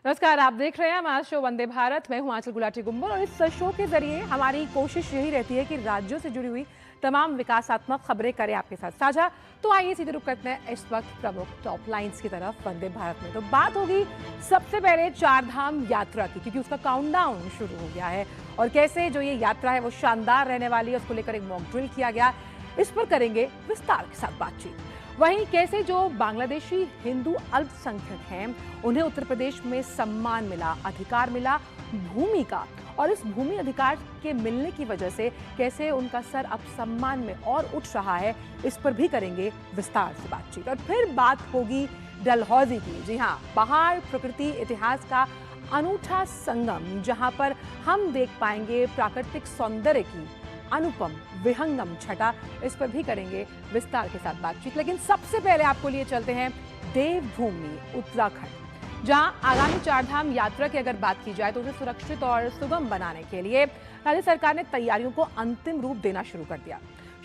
नमस्कार, आप देख रहे हैं हमारा शो वंदे भारत। मैं हूं आंचल गुलाटी गुंबर और इस शो के जरिए हमारी कोशिश यही रहती है कि राज्यों से जुड़ी हुई तमाम विकासात्मक खबरें करें आपके साथ साझा। तो आइए सीधे रुक करते हैं इस वक्त प्रमुख टॉप लाइंस की तरफ वंदे भारत में। तो बात होगी सबसे पहले चार धाम यात्रा की, क्योंकि उसका काउंटडाउन शुरू हो गया है और कैसे जो ये यात्रा है वो शानदार रहने वाली है, उसको लेकर एक मॉक ड्रिल किया गया। इस पर करेंगे विस्तार के साथ बातचीत। वहीं कैसे जो बांग्लादेशी हिंदू अल्पसंख्यक हैं उन्हें उत्तर प्रदेश में सम्मान मिला, अधिकार मिला भूमि का, और इस भूमि अधिकार के मिलने की वजह से कैसे उनका सर अब सम्मान में और उठ रहा है, इस पर भी करेंगे विस्तार से बातचीत। और फिर बात होगी डलहौजी की। जी हाँ, पहाड़, प्रकृति, इतिहास का अनूठा संगम, जहां पर हम देख पाएंगे प्राकृतिक सौंदर्य की अनुपम विहंगम छटा। इस पर भी करेंगे विस्तार के साथ बातचीत। लेकिन सबसे पहले आपको लिए चलते हैं देवभूमि उत्तराखंड, जहां आगामी चारधाम यात्रा की अगर बात की जाए तो उसे सुरक्षित और सुगम बनाने के लिए राज्य सरकार ने तैयारियों को अंतिम रूप देना शुरू कर दिया।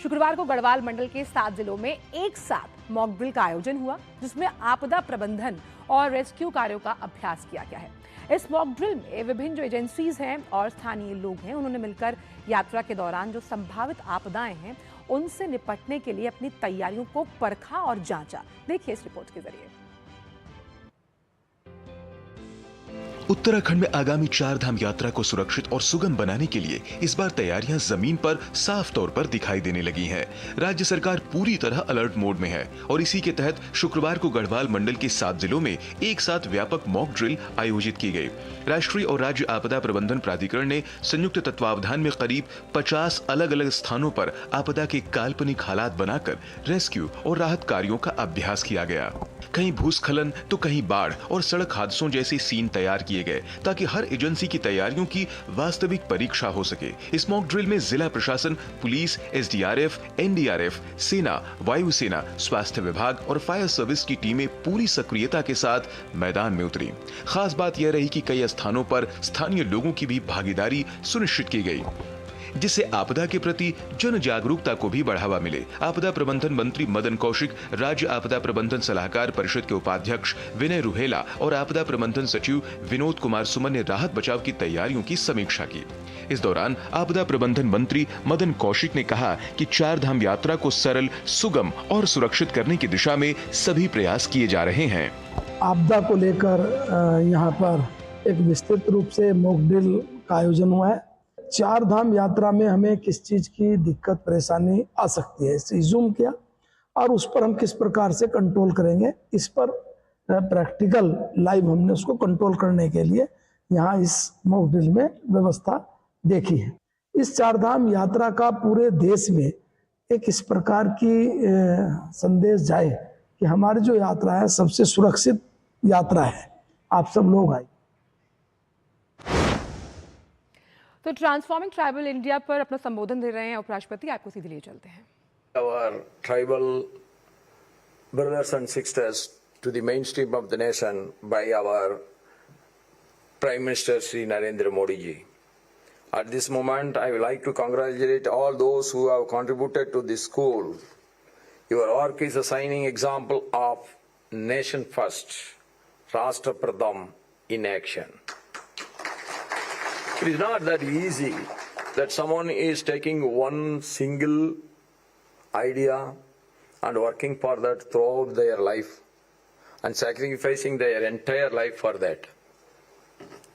शुक्रवार को गढ़वाल मंडल के 7 जिलों में एक साथ मॉक ड्रिल का आयोजन हुआ, जिसमें आपदा प्रबंधन और रेस्क्यू कार्यों का अभ्यास किया गया है। इस मॉक ड्रिल में विभिन्न जो एजेंसीज हैं और स्थानीय लोग हैं, उन्होंने मिलकर यात्रा के दौरान जो संभावित आपदाएं हैं उनसे निपटने के लिए अपनी तैयारियों को परखा और जांचा। देखिए इस रिपोर्ट के जरिए। उत्तराखंड में आगामी चारधाम यात्रा को सुरक्षित और सुगम बनाने के लिए इस बार तैयारियां जमीन पर साफ तौर पर दिखाई देने लगी हैं। राज्य सरकार पूरी तरह अलर्ट मोड में है और इसी के तहत शुक्रवार को गढ़वाल मंडल के 7 जिलों में एक साथ व्यापक मॉक ड्रिल आयोजित की गई। राष्ट्रीय और राज्य आपदा प्रबंधन प्राधिकरण ने संयुक्त तत्वावधान में करीब 50 अलग अलग स्थानों पर आपदा के काल्पनिक हालात बनाकर रेस्क्यू और राहत कार्यों का अभ्यास किया गया। कहीं भूस्खलन तो कहीं बाढ़ और सड़क हादसों जैसे सीन तैयार किए गए ताकि हर एजेंसी की तैयारियों की वास्तविक परीक्षा हो सके। इस मॉक ड्रिल में जिला प्रशासन, पुलिस, एसडीआरएफ, एनडीआरएफ, सेना, वायुसेना, स्वास्थ्य विभाग और फायर सर्विस की टीमें पूरी सक्रियता के साथ मैदान में उतरी। खास बात यह रही कि कई स्थानों पर स्थानीय लोगों की भी भागीदारी सुनिश्चित की गई, जिससे आपदा के प्रति जन जागरूकता को भी बढ़ावा मिले। आपदा प्रबंधन मंत्री मदन कौशिक, राज्य आपदा प्रबंधन सलाहकार परिषद के उपाध्यक्ष विनय रुहेला और आपदा प्रबंधन सचिव विनोद कुमार सुमन ने राहत बचाव की तैयारियों की समीक्षा की। इस दौरान आपदा प्रबंधन मंत्री मदन कौशिक ने कहा कि चारधाम यात्रा को सरल, सुगम और सुरक्षित करने की दिशा में सभी प्रयास किए जा रहे हैं। आपदा को लेकर यहाँ पर एक विस्तृत रूप से मॉक ड्रिल का आयोजन हुआ है। चार धाम यात्रा में हमें किस चीज की दिक्कत परेशानी आ सकती है, इसे जूम किया और उस पर हम किस प्रकार से कंट्रोल करेंगे, इस पर प्रैक्टिकल लाइव हमने उसको कंट्रोल करने के लिए यहाँ इस मॉक ड्रिल में व्यवस्था देखी है। इस चार धाम यात्रा का पूरे देश में एक इस प्रकार की संदेश जाए कि हमारी जो यात्रा है सबसे सुरक्षित यात्रा है, आप सब लोग आए। तो ट्रांसफॉर्मिंग ट्राइबल इंडिया पर अपना संबोधन दे रहे हैं उपराष्ट्रपति, आपको सीधे लिए चलते हैं। Our tribal brothers and sisters to the mainstream of the nation by our Prime Minister Sri Narendra Modi ji. At this moment, I would like to congratulate all those who have contributed to this school. Your work is a shining example of nation first, Rashtra Pradham in action. It is not that easy that someone is taking one single idea and working for that throughout their life and sacrificing their entire life for that.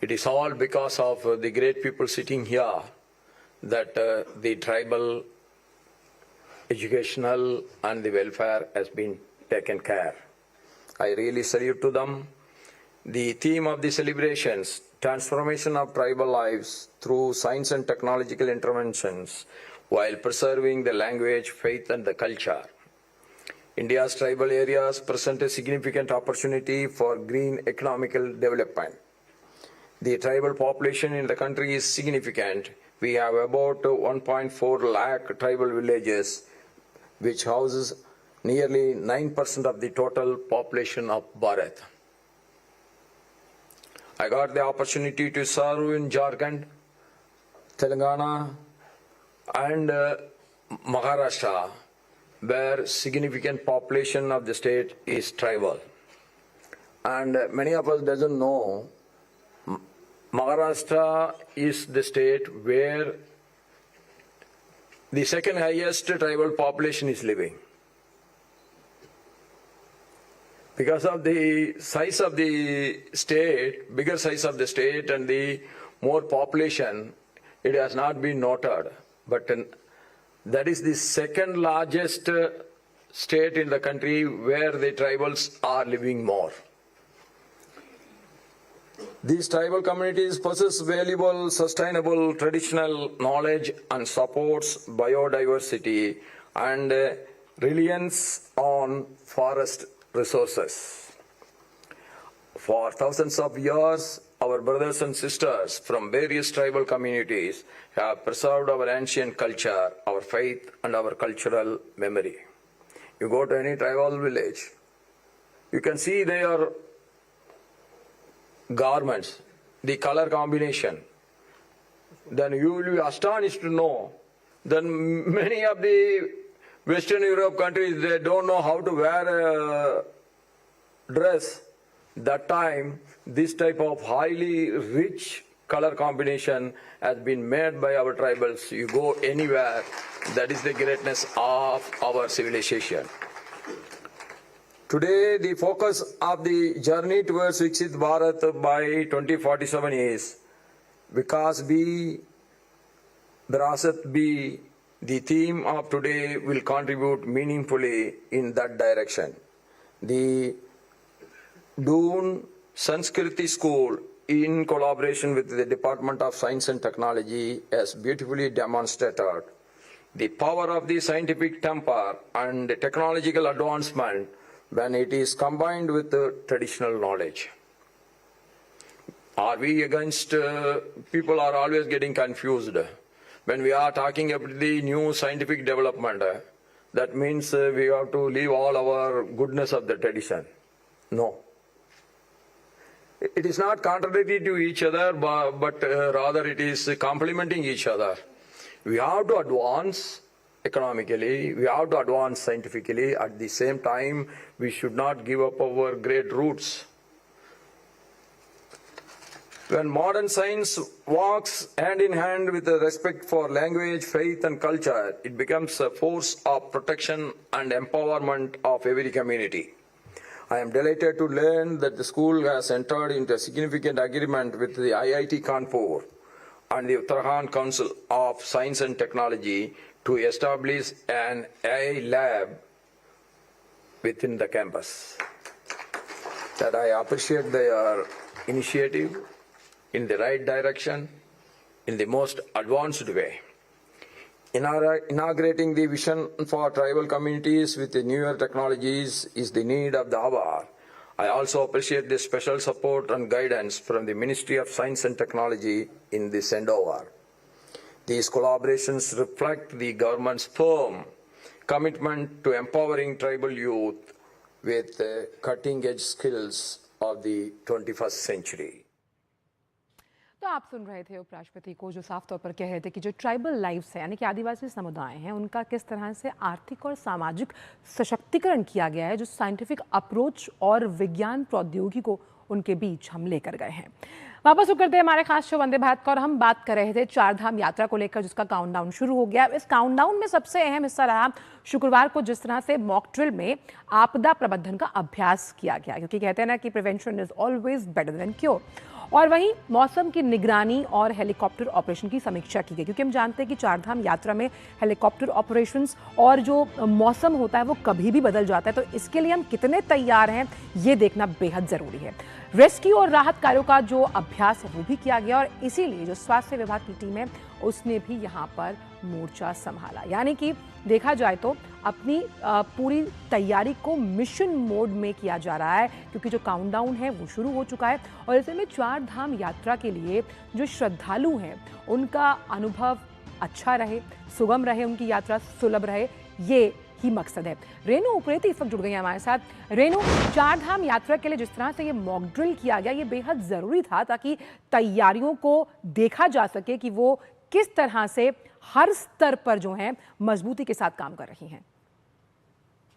It is all because of the great people sitting here that the tribal, educational and the welfare has been taken care. I really salute to them. The theme of the celebrations, transformation of tribal lives through science and technological interventions while preserving the language, faith and the culture. India's tribal areas present a significant opportunity for green economical development. The tribal population in the country is significant. We have about 1.4 lakh tribal villages, which houses nearly 9% of the total population of Bharat. I got the opportunity to serve in Jharkhand, Telangana and Maharashtra, where significant population of the state is tribal. And many of us doesn't know Maharashtra is the state where the second highest tribal population is living. Because of the size of the state, bigger size of the state and the more population, it has not been noted. But that is the second largest state in the country where the tribals are living more. These tribal communities possess valuable, sustainable, traditional knowledge and supports biodiversity and reliance on forest resources. For thousands of years, our brothers and sisters from various tribal communities have preserved our ancient culture, our faith, and our cultural memory. You go to any tribal village, you can see their garments, the color combination. Then you will be astonished to know that many of the Western Europe countries, they don't know how to wear a dress. That time, this type of highly rich color combination has been made by our tribals. You go anywhere, that is the greatness of our civilization. Today, the focus of the journey towards Viksit Bharat by 2047 is Vikas Bhi, Virasat Bhi. The theme of today will contribute meaningfully in that direction. The Doon Sanskriti School, in collaboration with the Department of Science and Technology, has beautifully demonstrated the power of the scientific temper and technological advancement when it is combined with the traditional knowledge. Are we against, people are always getting confused. When we are talking about the new scientific development, that means we have to leave all our goodness of the tradition. No. It is not contradictory to each other, but rather it is complementing each other. We have to advance economically, we have to advance scientifically. At the same time, we should not give up our great roots. When modern science walks hand in hand with the respect for language, faith and culture, it becomes a force of protection and empowerment of every community. I am delighted to learn that the school has entered into a significant agreement with the IIT Kanpur and the Uttarakhand Council of Science and Technology to establish an AI lab within the campus. That I appreciate their initiative in the right direction, in the most advanced way. Inaugurating the vision for tribal communities with the newer technologies is the need of the hour. I also appreciate the special support and guidance from the Ministry of Science and Technology in this endeavor. These collaborations reflect the government's firm commitment to empowering tribal youth with cutting-edge skills of the 21st century. तो आप सुन रहे थे उपराष्ट्रपति को जो साफ तौर पर कह रहे थे कि जो ट्राइबल लाइव्स है यानी कि आदिवासी समुदाय हैं उनका किस तरह से आर्थिक और सामाजिक सशक्तिकरण किया गया है, जो साइंटिफिक अप्रोच और विज्ञान प्रौद्योगिकी को उनके बीच हम लेकर गए हैं। वापस करते हैं हमारे खास शो वंदे भारत का, और हम बात कर रहे थे चारधाम यात्रा को लेकर जिसका काउंटडाउन शुरू हो गया। इस काउंटडाउन में सबसे अहम हिस्सा रहा शुक्रवार को जिस तरह से मॉक ड्रिल में आपदा प्रबंधन का अभ्यास किया गया, क्योंकि कहते हैं ना कि prevention is always better than cure. और वहीं मौसम की निगरानी और हेलीकॉप्टर ऑपरेशन की समीक्षा की गई, क्योंकि हम जानते हैं कि चारधाम यात्रा में हेलीकॉप्टर ऑपरेशंस और जो मौसम होता है वो कभी भी बदल जाता है, तो इसके लिए हम कितने तैयार हैं ये देखना बेहद ज़रूरी है। रेस्क्यू और राहत कार्यों का जो अभ्यास है वो भी किया गया, और इसीलिए जो स्वास्थ्य विभाग की टीम है उसने भी यहाँ पर मोर्चा संभाला। यानी कि देखा जाए तो अपनी पूरी तैयारी को मिशन मोड में किया जा रहा है, क्योंकि जो काउंटडाउन है वो शुरू हो चुका है। और ऐसे में चारधाम यात्रा के लिए जो श्रद्धालु हैं उनका अनुभव अच्छा रहे, सुगम रहे, उनकी यात्रा सुलभ रहे, ये ही मकसद है। रेणु उप्रेती इस वक्त जुड़ गई है हमारे साथ। रेणु, चारधाम यात्रा के लिए जिस तरह से ये मॉक ड्रिल किया गया ये बेहद ज़रूरी था, ताकि तैयारियों को देखा जा सके कि वो किस तरह से हर स्तर पर जो है मजबूती के साथ काम कर रही हैं।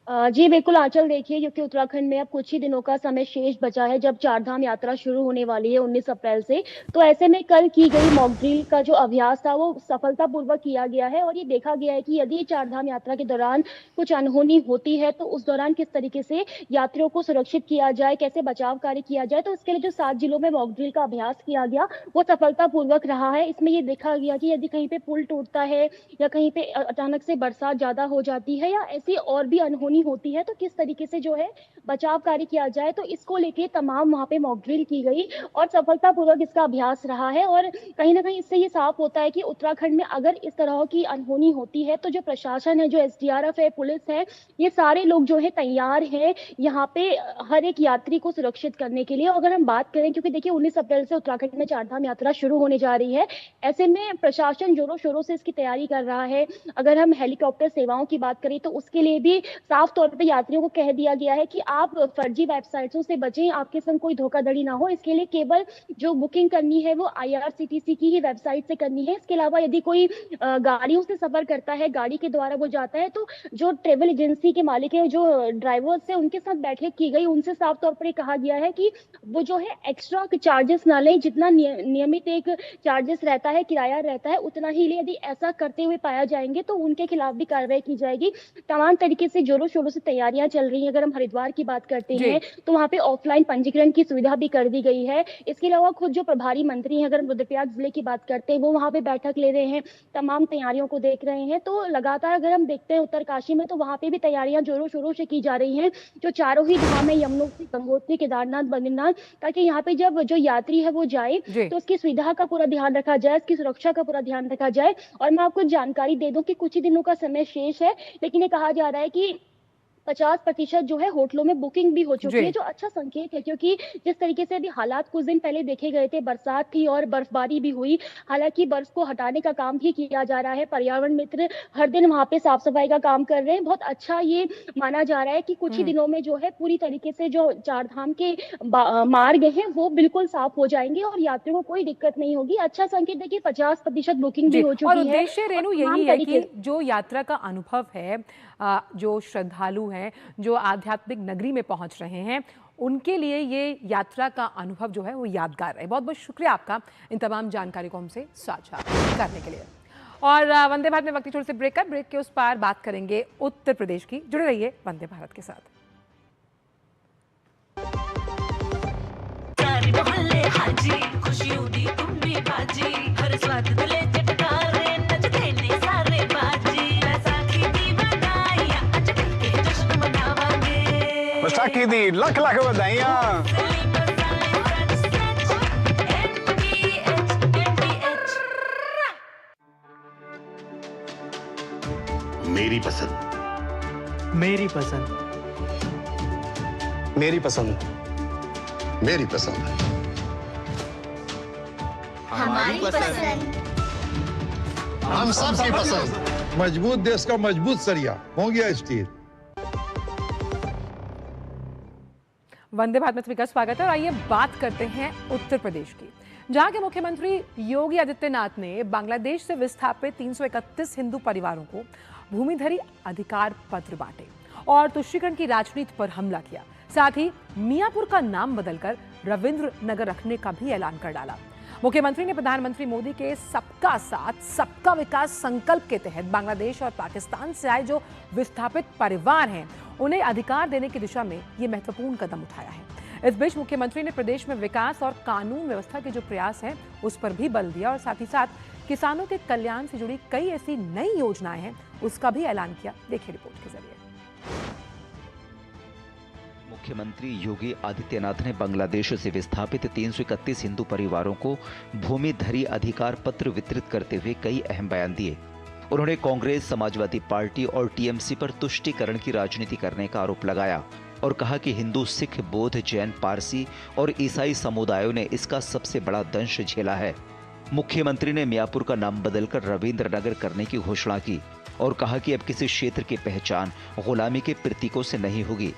जी बिल्कुल आंचल, देखिए क्योंकि उत्तराखंड में अब कुछ ही दिनों का समय शेष बचा है जब चारधाम यात्रा शुरू होने वाली है 19 अप्रैल से। तो ऐसे में कल की गई मॉक ड्रिल का जो अभ्यास था वो सफलतापूर्वक किया गया है और ये देखा गया है कि यदि चारधाम यात्रा के दौरान कुछ अनहोनी होती है तो उस दौरान किस तरीके से यात्रियों को सुरक्षित किया जाए, कैसे बचाव कार्य किया जाए। तो इसके लिए जो 7 जिलों में मॉक ड्रिल का अभ्यास किया गया वो सफलतापूर्वक रहा है। इसमें ये देखा गया कि यदि कहीं पे पुल टूटता है या कहीं पे अचानक से बरसात ज्यादा हो जाती है या ऐसी और भी अनहोनी होती है तो किस तरीके से जो है बचाव कार्य किया जाए। तो इसको लेके तमाम वहां पे मॉक ड्रिल की गई और सफलतापूर्वक इसका अभ्यास रहा है। और कहीं ना कहीं इससे ये साफ होता है कि उत्तराखंड में अगर इस तरह की अनहोनी होती है तो जो प्रशासन है, जो एसडीआरएफ है, पुलिस है, ये सारे लोग जो है तैयार हैं यहाँ पे हर एक यात्री को सुरक्षित करने के लिए। अगर हम बात करें, क्योंकि देखिए 19 अप्रैल से उत्तराखंड में चारधाम यात्रा शुरू होने जा रही है, ऐसे में प्रशासन जोरों शोरों से इसकी तैयारी कर रहा है। अगर हम हेलीकॉप्टर सेवाओं की बात करें तो उसके लिए भी साफ तौर पे यात्रियों को कह दिया गया है कि आप फर्जी वेबसाइटों से बचें, आपके संग कोई धोखाधड़ी ना हो। इसके लिए केवल जो बुकिंग करनी है वो आईआरसीटीसी की ही वेबसाइट से करनी है। इसके अलावा यदि कोई गाड़ियों से सफर करता है, गाड़ी के द्वारा वो जाता है, तो जो ट्रेवल एजेंसी के मालिक है, जो ड्राइवर्स है, उनके साथ बैठक की गई। उनसे साफ तौर पर कहा गया है कि वो जो है एक्स्ट्रा चार्जेस ना लें, जितना नियमित एक चार्जेस रहता है, किराया रहता है, उतना ही ले। यदि ऐसा करते हुए पाया जाएंगे तो उनके खिलाफ भी कार्रवाई की जाएगी। तमाम तरीके से जोरों शोरों से तैयारियां चल रही हैं। अगर हम हरिद्वार की बात करते हैं तो वहां पे ऑफलाइन पंजीकरण की सुविधा भी कर दी गई है। इसके अलावा खुद जो प्रभारी मंत्री हैं, अगर हम रुद्रप्रयाग जिले की बात करते हैं, वो वहां पे बैठक ले रहे हैं, तमाम तैयारियों को देख रहे हैं। तो लगातार अगर हम देखते हैं उत्तरकाशी में, तो वहां पे भी तैयारियां जोरों शोरों से की जा रही हैं। जो चारों ही धाम है, यमुनोत्री, गंगोत्री, केदारनाथ, बद्रीनाथ, ताकि यहाँ पे जब जो यात्री है वो जाए तो उसकी सुविधा का पूरा ध्यान रखा जाए, उसकी सुरक्षा का पूरा ध्यान रखा जाए। और मैं आपको जानकारी दे दूं कि कुछ ही दिनों का समय शेष है, लेकिन ये कहा जा रहा है कि 50% जो है होटलों में बुकिंग भी हो चुकी है, जो अच्छा संकेत है। क्योंकि जिस तरीके से अभी हालात कुछ दिन पहले देखे गए थे, बरसात थी और बर्फबारी भी हुई। हालांकि बर्फ को हटाने का काम भी किया जा रहा है, पर्यावरण मित्र हर दिन वहां पे साफ सफाई का काम कर रहे हैं। बहुत अच्छा ये माना जा रहा है कि कुछ ही दिनों में जो है पूरी तरीके से जो चारधाम के मार्ग हैं वो बिल्कुल साफ हो जाएंगे और यात्रियों को कोई दिक्कत नहीं होगी। अच्छा संकेत है कि 50% बुकिंग भी हो चुकी है। और उद्देश्य रेणु यही है कि जो यात्रा का अनुभव है, जो श्रद्धालु हैं, जो आध्यात्मिक नगरी में पहुंच रहे हैं, उनके लिए ये यात्रा का अनुभव जो है वो यादगार रहे। बहुत बहुत शुक्रिया आपका इन तमाम जानकारी को हमसे साझा करने के लिए। और वंदे भारत में वक्त थोड़े से ब्रेक के उस पार बात करेंगे उत्तर प्रदेश की। जुड़े रहिए वंदे भारत के साथ। बैसाखी दी लख लख बधाइयां। मेरी पसंद, मेरी पसंद, मेरी पसंद, मेरी पसंद, हमारी पसंद, हम सबकी पसंद। मजबूत देश का मजबूत सरिया हो गया स्टील। वंदे भारत में सभी का स्वागत है और आइए बात करते हैं उत्तर प्रदेश की, जहां के मुख्यमंत्री योगी आदित्यनाथ ने बांग्लादेश से विस्थापित 331 हिंदू परिवारों को भूमिधरी अधिकार पत्र बांटे और तुष्टीकरण की राजनीति पर हमला किया। साथ ही मियापुर का नाम बदलकर रविंद्र नगर रखने का भी ऐलान कर डाला। मुख्यमंत्री ने प्रधानमंत्री मोदी के सबका साथ सबका विकास संकल्प के तहत बांग्लादेश और पाकिस्तान से आए जो विस्थापित परिवार हैं, उन्हें अधिकार देने की दिशा में ये महत्वपूर्ण कदम उठाया है। इस बीच मुख्यमंत्री ने प्रदेश में विकास और कानून व्यवस्था के जो प्रयास हैं उस पर भी बल दिया और साथ ही साथ किसानों के कल्याण से जुड़ी कई ऐसी नई योजनाएं हैं उसका भी ऐलान किया। देखिए रिपोर्ट के जरिए। मुख्यमंत्री योगी आदित्यनाथ ने बांग्लादेश से विस्थापित 331 हिंदू परिवारों को भूमिधरी अधिकार पत्र वितरित करते हुए कई अहम बयान दिए। उन्होंने कांग्रेस, समाजवादी पार्टी और टीएमसी पर तुष्टीकरण की राजनीति करने का आरोप लगाया और कहा कि हिंदू, सिख, बौद्ध, जैन, पारसी और ईसाई समुदायों ने इसका सबसे बड़ा दंश झेला है। मुख्यमंत्री ने मियापुर का नाम बदलकर रविंद्र नगर करने की घोषणा की और कहा कि अब किसी क्षेत्र की पहचान गुलामी के प्रतीकों से नहीं होगी।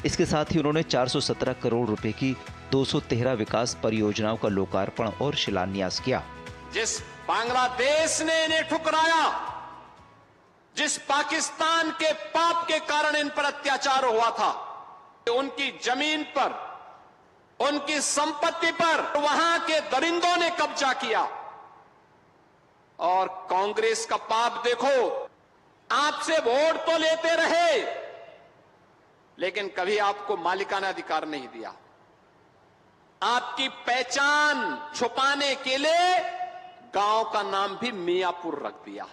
इसके साथ ही उन्होंने 417 करोड़ रुपए की 213 विकास परियोजनाओं का लोकार्पण और शिलान्यास किया। जिस बांग्लादेश ने इन्हें ठुकराया, जिस पाकिस्तान के पाप के कारण इन पर अत्याचार हुआ था, उनकी जमीन पर, उनकी संपत्ति पर वहां के दरिंदों ने कब्जा किया। और कांग्रेस का पाप देखो, आपसे वोट तो लेते रहे, लेकिन कभी आपको मालिकाना अधिकार नहीं दिया। आपकी पहचान छुपाने के लिए गांव का नाम भी मियापुर रख दिया।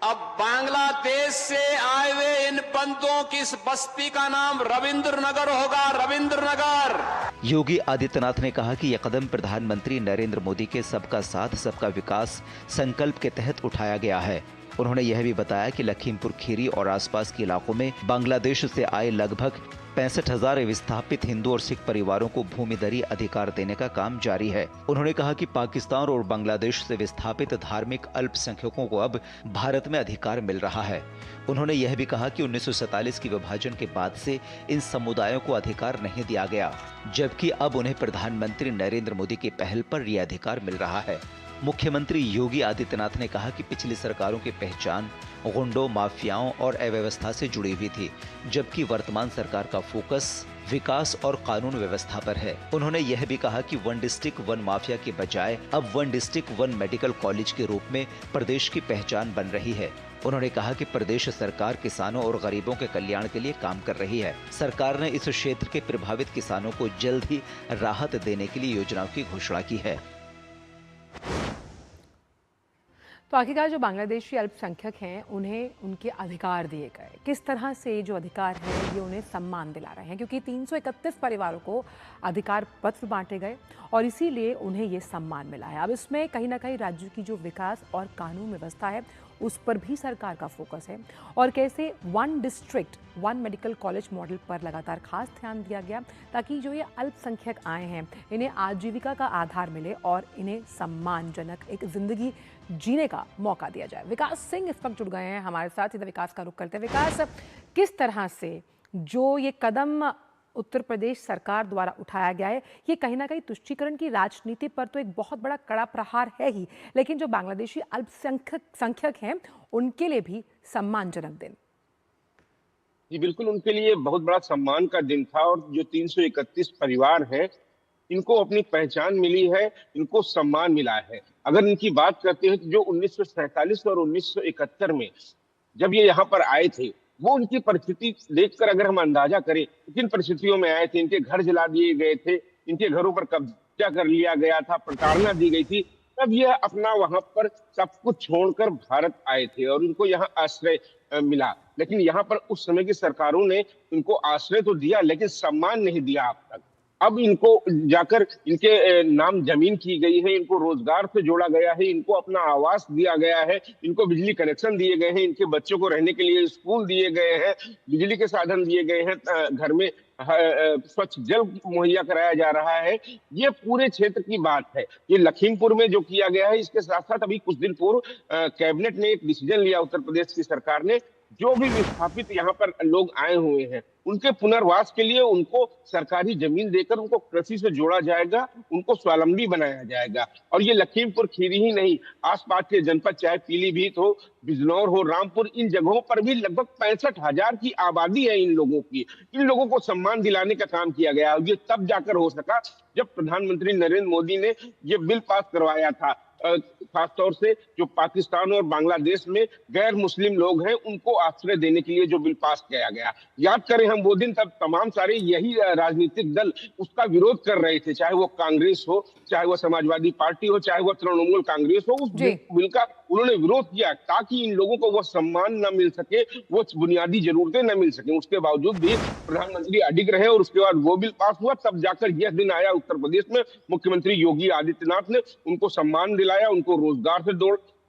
अब बांग्लादेश से आए हुए इन बंदों की इस बस्ती का नाम रविंद्र नगर होगा, रविंद्र नगर। योगी आदित्यनाथ ने कहा कि यह कदम प्रधानमंत्री नरेंद्र मोदी के सबका साथ सबका विकास संकल्प के तहत उठाया गया है। उन्होंने यह भी बताया कि लखीमपुर खीरी और आसपास के इलाकों में बांग्लादेश से आए लगभग 65,000 विस्थापित हिंदू और सिख परिवारों को भूमिधरी अधिकार देने का काम जारी है। उन्होंने कहा कि पाकिस्तान और बांग्लादेश से विस्थापित धार्मिक अल्पसंख्यकों को अब भारत में अधिकार मिल रहा है। उन्होंने यह भी कहा कि 1947 के विभाजन के बाद से इन समुदायों को अधिकार नहीं दिया गया, जबकि अब उन्हें प्रधानमंत्री नरेंद्र मोदी की पहल पर यह अधिकार मिल रहा है। मुख्यमंत्री योगी आदित्यनाथ ने कहा कि पिछली सरकारों की पहचान गुंडों, माफियाओं और अव्यवस्था से जुड़ी हुई थी, जबकि वर्तमान सरकार का फोकस विकास और कानून व्यवस्था पर है। उन्होंने यह भी कहा कि वन डिस्ट्रिक्ट वन माफिया के बजाय अब one district one medical college के रूप में प्रदेश की पहचान बन रही है। उन्होंने कहा कि प्रदेश सरकार किसानों और गरीबों के कल्याण के लिए काम कर रही है। सरकार ने इस क्षेत्र के प्रभावित किसानों को जल्द ही राहत देने के लिए योजनाओं की घोषणा की है। तो आखिरकार जो बांग्लादेशी अल्पसंख्यक हैं उन्हें उनके अधिकार दिए गए, किस तरह से जो अधिकार है ये उन्हें सम्मान दिला रहे हैं, क्योंकि 331 परिवारों को अधिकार पत्र बांटे गए और इसीलिए उन्हें ये सम्मान मिला है। अब इसमें कहीं ना कहीं राज्य की जो विकास और कानून व्यवस्था है उस पर भी सरकार का फोकस है और कैसे one district one medical college model पर लगातार खास ध्यान दिया गया ताकि जो ये अल्पसंख्यक आए हैं इन्हें आजीविका का आधार मिले और इन्हें सम्मानजनक एक जिंदगी जीने का मौका दिया जाए। विकास सिंह इस वक्त जुड़ गए हैं हमारे साथ, सीधा विकास का रुख करते हैं। विकास, किस तरह से जो ये कदम उत्तर प्रदेश सरकार द्वारा उठाया गया है, ये कहीं ना कहीं तुष्टीकरण की राजनीति पर तो एक बहुत बड़ा कड़ा प्रहार है ही, लेकिन जो बांग्लादेशी अल्पसंख्यक हैं उनके लिए भी सम्मानजनक दिन। जी बिल्कुल, उनके लिए बहुत बड़ा सम्मान का दिन था और जो 331 परिवार हैं इनको अपनी पहचान मिली है, इनको सम्मान मिला है। अगर इनकी बात करते हैं तो जो 1947 और 1971 में जब ये यहाँ पर आए थे वो उनकी परिस्थिति देखकर अगर हम अंदाजा करें किन परिस्थितियों में आए थे, इनके घर जला दिए गए थे, इनके घरों पर कब्जा कर लिया गया था, प्रताड़ना दी गई थी, तब यह अपना वहां पर सब कुछ छोड़कर भारत आए थे और उनको यहाँ आश्रय मिला। लेकिन यहाँ पर उस समय की सरकारों ने इनको आश्रय तो दिया लेकिन सम्मान नहीं दिया अब तक। अब इनको जाकर इनके नाम जमीन की गई है, इनको रोजगार से जोड़ा गया है, इनको अपना आवास दिया गया है, इनको बिजली कनेक्शन दिए गए हैं, इनके बच्चों को रहने के लिए स्कूल दिए गए हैं, बिजली के साधन दिए गए हैं, घर में स्वच्छ जल मुहैया कराया जा रहा है। ये पूरे क्षेत्र की बात है। ये लखीमपुर में जो किया गया है, इसके साथ साथ अभी कुछ दिन पूर्व कैबिनेट ने एक डिसीजन लिया, उत्तर प्रदेश की सरकार ने, जो भी विस्थापित यहाँ पर लोग आए हुए हैं उनके पुनर्वास के लिए उनको सरकारी जमीन देकर उनको कृषि से जोड़ा जाएगा, उनको स्वावलंबी बनाया जाएगा। और ये लखीमपुर खीरी ही नहीं, आसपास के जनपद चाहे पीलीभीत हो, बिजनौर हो, रामपुर, इन जगहों पर भी लगभग 65,000 की आबादी है इन लोगों की। इन लोगों को सम्मान दिलाने का काम किया गया। ये तब जाकर हो सका जब प्रधानमंत्री नरेंद्र मोदी ने ये बिल पास करवाया था। खासतौर से जो पाकिस्तान और बांग्लादेश में गैर मुस्लिम लोग हैं उनको आश्रय देने के लिए जो बिल पास किया गया। याद करें हम वो दिन, तब तमाम सारे यही राजनीतिक दल उसका विरोध कर रहे थे, चाहे वो कांग्रेस हो, चाहे वो समाजवादी पार्टी हो, चाहे वो तृणमूल कांग्रेस हो। उस बिल का उन्होंने विरोध किया ताकि इन लोगों को वो सम्मान न मिल सके, वो बुनियादी जरूरतें न मिल सके। उसके बावजूद भी प्रधानमंत्री अडिग रहे और उसके बाद वो बिल पास हुआ। तब जाकर यह दिन आया उत्तर प्रदेश में, मुख्यमंत्री योगी आदित्यनाथ ने उनको सम्मान दिलाया, उनको रोजगार से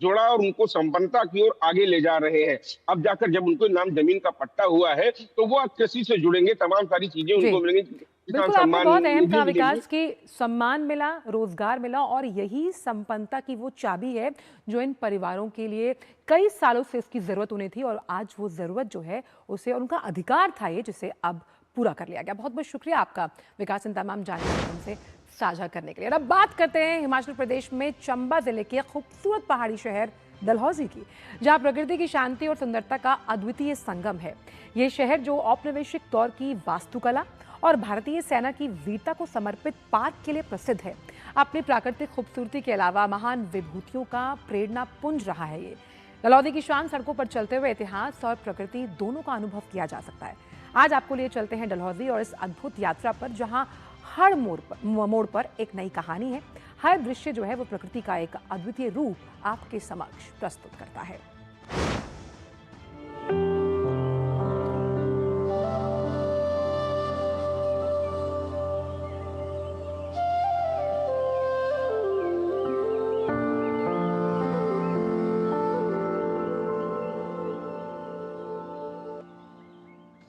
जोड़ा और उनको संपन्नता की ओर आगे ले जा रहे हैं। अब जाकर जब उनको नाम जमीन का पट्टा हुआ है तो वो कृषि से जुड़ेंगे, तमाम सारी चीजें उनको मिलेंगी। बिल्कुल, आपने बहुत अहम कहा विकास की सम्मान मिला, रोजगार मिला और यही संपन्नता की वो चाबी है जो इन परिवारों के लिए कई सालों से इसकी जरूरत उन्हें थी और आज वो जरूरत जो है उसे उनका अधिकार था ये, जिसे अब पूरा कर लिया गया। बहुत बहुत शुक्रिया आपका विकास, इन तमाम जानकारी हमसे साझा करने के लिए। अब बात करते हैं हिमाचल प्रदेश में चंबा जिले के खूबसूरत पहाड़ी शहर डलहौजी की, जहां प्रकृति की शांति और सुंदरता का अद्वितीय संगम है। ये शहर जो औपनिवेशिक दौर की वास्तुकला और भारतीय सेना की वीरता को समर्पित पार्क के लिए प्रसिद्ध है। अपनी प्राकृतिक खूबसूरती के अलावा महान विभूतियों का प्रेरणा पुंज रहा है। ये डलहौजी की शान सड़कों पर चलते हुए इतिहास और प्रकृति दोनों का अनुभव किया जा सकता है। आज आपको लिए चलते हैं डलहौजी और इस अद्भुत यात्रा पर, जहां हर मोड़ पर एक नई कहानी है। हर दृश्य जो है वो प्रकृति का एक अद्वितीय रूप आपके समक्ष प्रस्तुत करता है।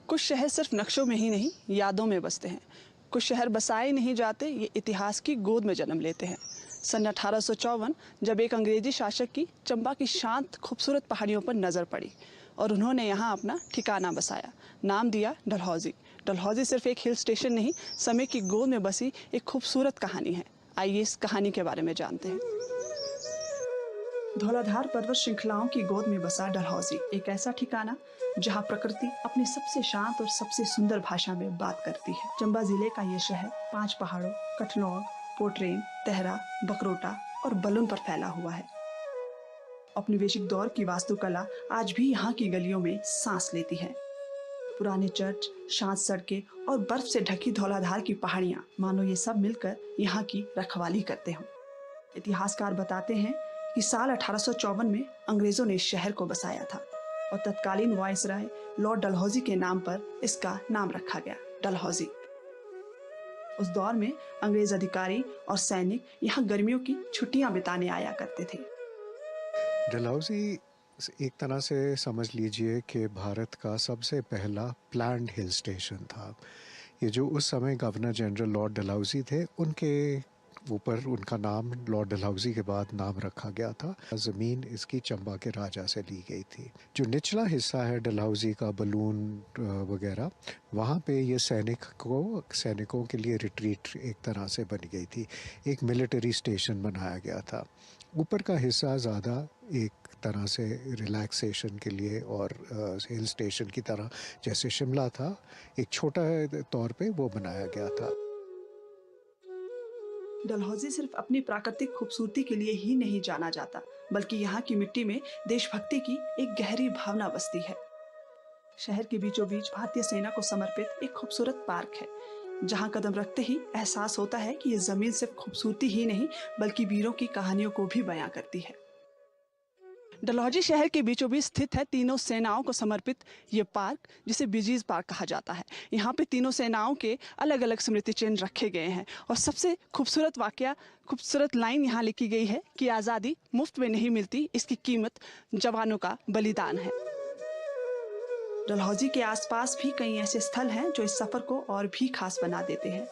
कुछ शहर सिर्फ नक्शों में ही नहीं, यादों में बसते हैं। कुछ शहर बसाए नहीं जाते, ये इतिहास की गोद में जन्म लेते हैं। सन 1854 जब एक अंग्रेजी शासक की चंबा की शांत खूबसूरत पहाड़ियों पर नज़र पड़ी और उन्होंने यहाँ अपना ठिकाना बसाया, नाम दिया डलहौजी। डलहौजी सिर्फ एक हिल स्टेशन नहीं, समय की गोद में बसी एक खूबसूरत कहानी है। आइए इस कहानी के बारे में जानते हैं। धौलाधार पर्वत श्रृंखलाओं की गोद में बसा डलहौजी एक ऐसा ठिकाना जहां प्रकृति अपनी सबसे शांत और सबसे सुंदर भाषा में बात करती है। चंबा जिले का ये शहर 5 पहाड़ों कठनौर, पोटरेन, तेहरा, बकरोटा और बलून पर फैला हुआ है। औपनिवेशिक दौर की वास्तुकला आज भी यहाँ की गलियों में सांस लेती है। पुराने चर्च, शांत सड़कें और बर्फ से ढकी धौलाधार की पहाड़ियाँ, मानो ये सब मिलकर यहाँ की रखवाली करते हों। इतिहासकार बताते हैं कि साल 1854 में अंग्रेजों ने इस शहर को बसाया था और तत्कालीन वायसराय लॉर्ड डलहौजी के नाम पर इसका नाम रखा गया, डलहौजी। उस दौर में अंग्रेज अधिकारी और सैनिक यहाँ गर्मियों की छुट्टियां बिताने आया करते थे। डलहौजी एक तरह से समझ लीजिए कि भारत का सबसे पहला प्लान्ड हिल स्टेशन था। ये जो उस समय गवर्नर जनरल लॉर्ड डलहौजी थे, उनके ऊपर उनका नाम लॉर्ड डलहौजी के बाद नाम रखा गया था। ज़मीन इसकी चंबा के राजा से ली गई थी। जो निचला हिस्सा है डलहौजी का, बलून वगैरह, वहाँ पे ये सैनिकों के लिए रिट्रीट एक तरह से बनी गई थी। एक मिलिट्री स्टेशन बनाया गया था। ऊपर का हिस्सा ज़्यादा एक तरह से रिलैक्सेशन के लिए और हिल स्टेशन की तरह जैसे शिमला था, एक छोटा तौर पे वो बनाया गया था। डलहौजी सिर्फ अपनी प्राकृतिक खूबसूरती के लिए ही नहीं जाना जाता, बल्कि यहाँ की मिट्टी में देशभक्ति की एक गहरी भावना बसती है। शहर के बीचों बीच भारतीय सेना को समर्पित एक खूबसूरत पार्क है, जहाँ कदम रखते ही एहसास होता है कि ये जमीन सिर्फ खूबसूरती ही नहीं, बल्कि वीरों की कहानियों को भी बयां करती है। डलहौजी शहर के बीचों बीच स्थित है तीनों सेनाओं को समर्पित ये पार्क, जिसे बिजीज पार्क कहा जाता है। यहाँ पे तीनों सेनाओं के अलग अलग स्मृति चिन्ह रखे गए हैं और सबसे खूबसूरत लाइन यहाँ लिखी गई है कि आज़ादी मुफ्त में नहीं मिलती, इसकी कीमत जवानों का बलिदान है। डलहौजी के आसपास भी कई ऐसे स्थल हैं जो इस सफर को और भी खास बना देते हैं।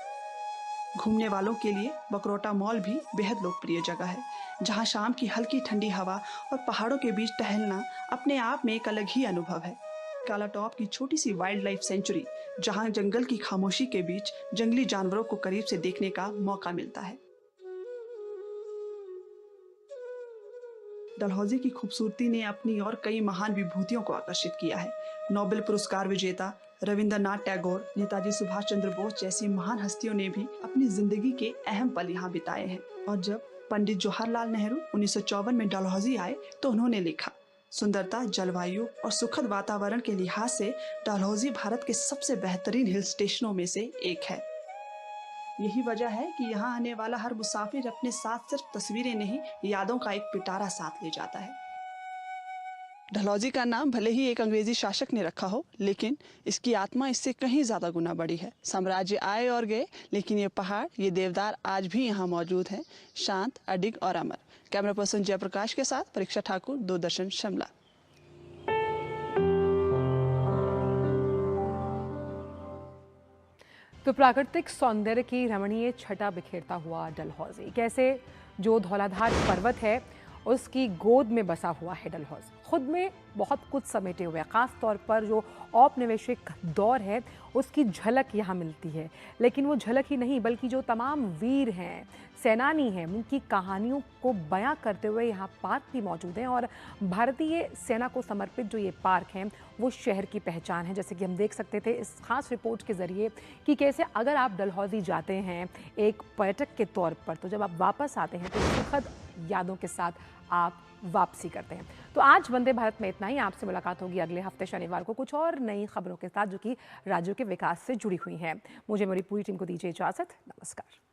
घूमने वालों के लिए बकरोटा मॉल भी बेहद लोकप्रिय जगह है, जहां शाम की हल्की ठंडी हवा और पहाड़ों के बीच टहलना अपने आप में एक अलग ही अनुभव है। काला टॉप की छोटी सी वाइल्ड लाइफ सेंचुरी, जहां जंगल की खामोशी के बीच जंगली जानवरों को करीब से देखने का मौका मिलता है। डलहौजी की खूबसूरती ने अपनी और कई महान विभूतियों को आकर्षित किया है। नोबेल पुरस्कार विजेता रविंद्रनाथ टैगोर, नेताजी सुभाष चंद्र बोस जैसी महान हस्तियों ने भी अपनी जिंदगी के अहम पल यहाँ बिताए हैं। और जब पंडित जवाहरलाल नेहरू 1954 में डलहौजी आए तो उन्होंने लिखा, सुंदरता, जलवायु और सुखद वातावरण के लिहाज से डलहौजी भारत के सबसे बेहतरीन हिल स्टेशनों में से एक है। यही वजह है कि यहाँ आने वाला हर मुसाफिर अपने साथ सिर्फ तस्वीरें नहीं, यादों का एक पिटारा साथ ले जाता है। डलहौजी का नाम भले ही एक अंग्रेजी शासक ने रखा हो, लेकिन इसकी आत्मा इससे कहीं ज्यादा गुना बड़ी है। साम्राज्य आए और गए, लेकिन ये पहाड़, ये देवदार आज भी यहाँ मौजूद हैं, शांत, अडिग और अमर। कैमरा पर्सन जयप्रकाश के साथ परीक्षा ठाकुर, दूरदर्शन शिमला। तो प्राकृतिक सौंदर्य की रमणीय छटा बिखेरता हुआ डलहौजी, कैसे जो धौलाधार पर्वत है उसकी गोद में बसा हुआ है डलहौजी। खुद में बहुत कुछ समेटे हुए हैं। ख़ास तौर पर जो औपनिवेशिक दौर है उसकी झलक यहाँ मिलती है। लेकिन वो झलक ही नहीं बल्कि जो तमाम वीर हैं, सेनानी हैं, उनकी कहानियों को बयां करते हुए यहाँ पार्क भी मौजूद हैं। और भारतीय सेना को समर्पित जो ये पार्क हैं वो शहर की पहचान है। जैसे कि हम देख सकते थे इस खास रिपोर्ट के ज़रिए कि कैसे अगर आप डलहौजी जाते हैं एक पर्यटक के तौर पर, तो जब आप वापस आते हैं तो सुखद यादों के साथ आप वापसी करते हैं। तो आज वंदे भारत में इतना ही। आपसे मुलाकात होगी अगले हफ्ते शनिवार को कुछ और नई खबरों के साथ जो कि राज्यों के विकास से जुड़ी हुई हैं। मुझे मेरी पूरी टीम को दीजिए इजाज़त। नमस्कार।